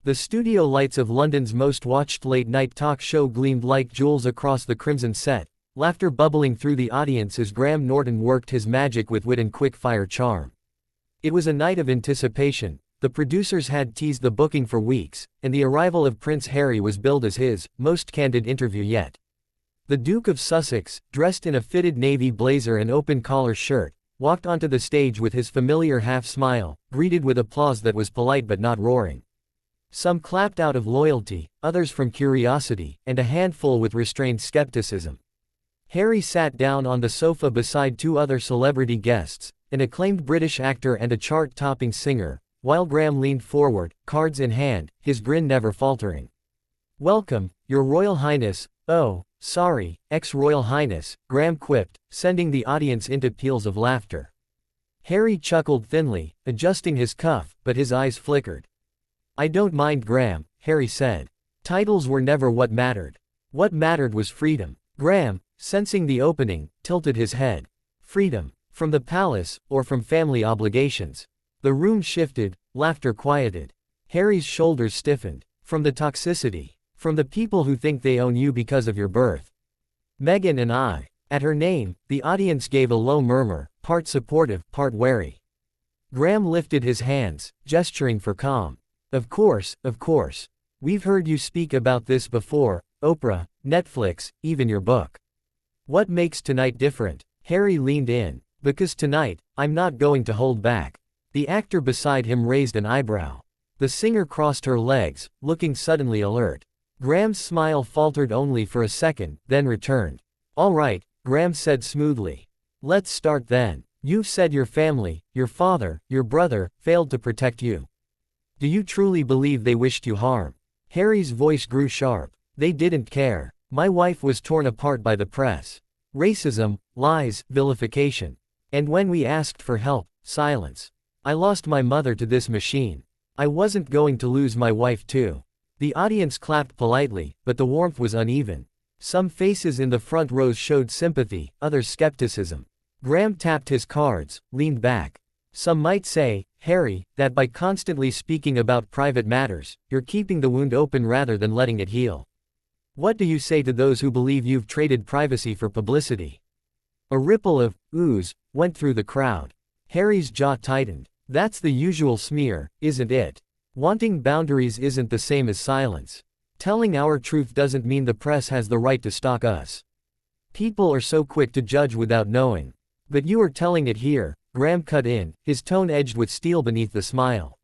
The studio lights of London's most watched late-night talk show gleamed like jewels across the crimson set, laughter bubbling through the audience as Graham Norton worked his magic with wit and quick-fire charm. It was a night of anticipation. The producers had teased the booking for weeks, and the arrival of Prince Harry was billed as his most candid interview yet. The Duke of Sussex, dressed in a fitted navy blazer and open-collar shirt, walked onto the stage with his familiar half-smile, greeted with applause that was polite but not roaring. Some clapped out of loyalty, others from curiosity, and a handful with restrained skepticism. Harry sat down on the sofa beside two other celebrity guests, an acclaimed British actor and a chart-topping singer, while Graham leaned forward, cards in hand, his grin never faltering. "Welcome, Your Royal Highness." "Oh, sorry, Ex-Royal Highness," Graham quipped, sending the audience into peals of laughter. Harry chuckled thinly, adjusting his cuff, but his eyes flickered. "I don't mind, Graham," Harry said. "Titles were never what mattered. What mattered was freedom." Graham, sensing the opening, tilted his head. Freedom. From the palace, or from family obligations? The room shifted, laughter quieted. Harry's shoulders stiffened. From the toxicity. From the people who think they own you because of your birth. "Meghan and I." At her name, the audience gave a low murmur, part supportive, part wary. Graham lifted his hands, gesturing for calm. Of course, of course. We've heard you speak about this before, Oprah, Netflix, even your book. What makes tonight different?" Harry leaned in. "Because tonight, I'm not going to hold back." The actor beside him raised an eyebrow. The singer crossed her legs, looking suddenly alert. Graham's smile faltered only for a second, then returned. "All right," Graham said smoothly. "Let's start then. You've said your family, your father, your brother, failed to protect you. Do you truly believe they wished you harm?" Harry's voice grew sharp. "They didn't care. My wife was torn apart by the press. Racism, lies, vilification. And when we asked for help, silence. I lost my mother to this machine. I wasn't going to lose my wife too." The audience clapped politely, but the warmth was uneven. Some faces in the front rows showed sympathy, others skepticism. Graham tapped his cards, leaned back. "Some might say, Harry, that by constantly speaking about private matters, you're keeping the wound open rather than letting it heal. What do you say to those who believe you've traded privacy for publicity?" A ripple of oohs went through the crowd. Harry's jaw tightened. "That's the usual smear, isn't it? Wanting boundaries isn't the same as silence. Telling our truth doesn't mean the press has the right to stalk us. People are so quick to judge without knowing. But you are telling it here," Graham cut in, his tone edged with steel beneath the smile.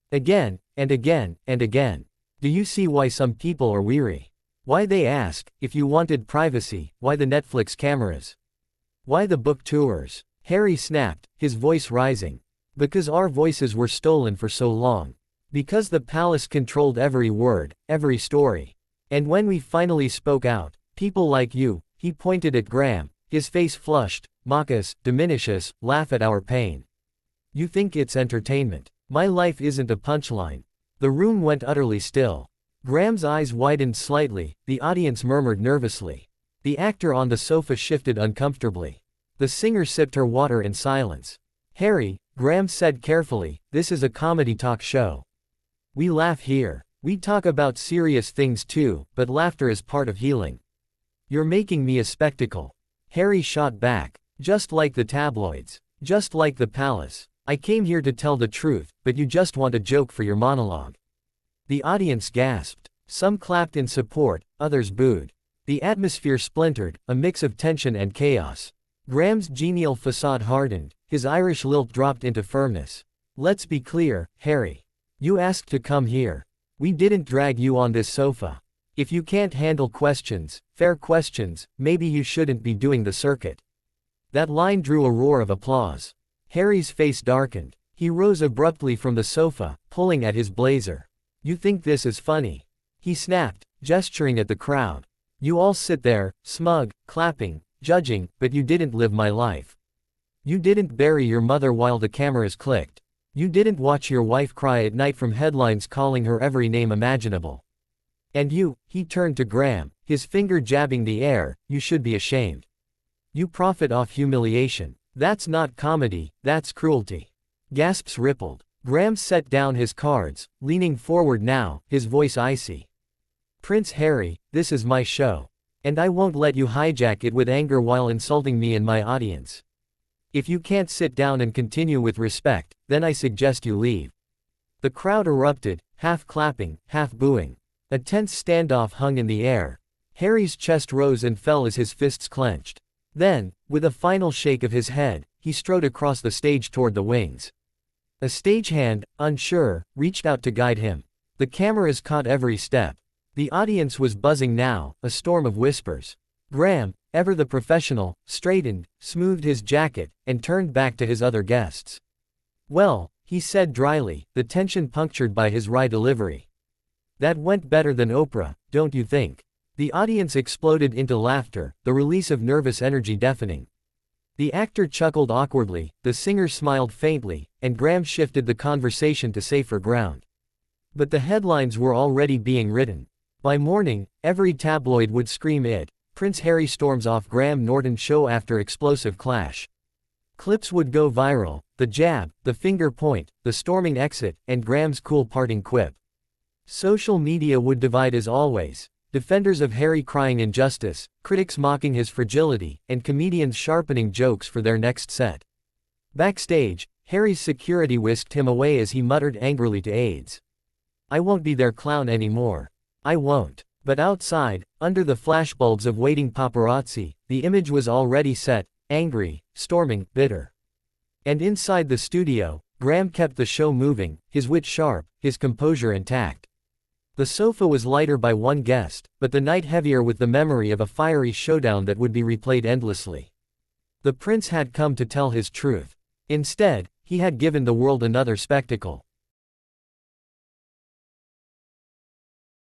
"Again, and again, and again. Do you see why some people are weary? Why they ask, if you wanted privacy, why the Netflix cameras? Why the book tours?" Harry snapped, his voice rising. "Because our voices were stolen for so long. Because the palace controlled every word, every story. And when we finally spoke out, people like you," he pointed at Graham, his face flushed, "mock us, diminish us, laugh at our pain. You think it's entertainment. My life isn't a punchline." The room went utterly still. Graham's eyes widened slightly, the audience murmured nervously. The actor on the sofa shifted uncomfortably. The singer sipped her water in silence. "Harry," Graham said carefully, "this is a comedy talk show. We laugh here. We talk about serious things too, but laughter is part of healing. You're making me a spectacle." Harry shot back. "Just like the tabloids. Just like the palace. I came here to tell the truth, but you just want a joke for your monologue." The audience gasped. Some clapped in support, others booed. The atmosphere splintered, a mix of tension and chaos. Graham's genial facade hardened, his Irish lilt dropped into firmness. "Let's be clear, Harry. You asked to come here. We didn't drag you on this sofa. If you can't handle questions, fair questions, maybe you shouldn't be doing the circuit." That line drew a roar of applause. Harry's face darkened. He rose abruptly from the sofa, pulling at his blazer. "You think this is funny?" he snapped, gesturing at the crowd. "You all sit there, smug, clapping, judging, but you didn't live my life. You didn't bury your mother while the cameras clicked. You didn't watch your wife cry at night from headlines calling her every name imaginable. And you," he turned to Graham, his finger jabbing the air, "you should be ashamed. You profit off humiliation. That's not comedy, that's cruelty." Gasps rippled. Graham set down his cards, leaning forward now, his voice icy. "Prince Harry, this is my show. And I won't let you hijack it with anger while insulting me and my audience. If you can't sit down and continue with respect, then I suggest you leave." The crowd erupted, half clapping, half booing. A tense standoff hung in the air. Harry's chest rose and fell as his fists clenched. Then, with a final shake of his head, he strode across the stage toward the wings. A stagehand, unsure, reached out to guide him. The cameras caught every step. The audience was buzzing now, a storm of whispers. Graham, ever the professional, straightened, smoothed his jacket, and turned back to his other guests. "Well," he said dryly, the tension punctured by his wry delivery. "That went better than Oprah, don't you think?" The audience exploded into laughter, the release of nervous energy deafening. The actor chuckled awkwardly, the singer smiled faintly, and Graham shifted the conversation to safer ground. But the headlines were already being written. By morning, every tabloid would scream it. Prince Harry storms off Graham Norton show after explosive clash. Clips would go viral, the jab, the finger point, the storming exit, and Graham's cool parting quip. Social media would divide as always. Defenders of Harry crying injustice, critics mocking his fragility, and comedians sharpening jokes for their next set. Backstage, Harry's security whisked him away as he muttered angrily to aides. "I won't be their clown anymore. I won't." But outside, under the flashbulbs of waiting paparazzi, the image was already set, angry, storming, bitter. And inside the studio, Graham kept the show moving, his wit sharp, his composure intact. The sofa was lighter by one guest, but the night heavier with the memory of a fiery showdown that would be replayed endlessly. The prince had come to tell his truth. Instead, he had given the world another spectacle.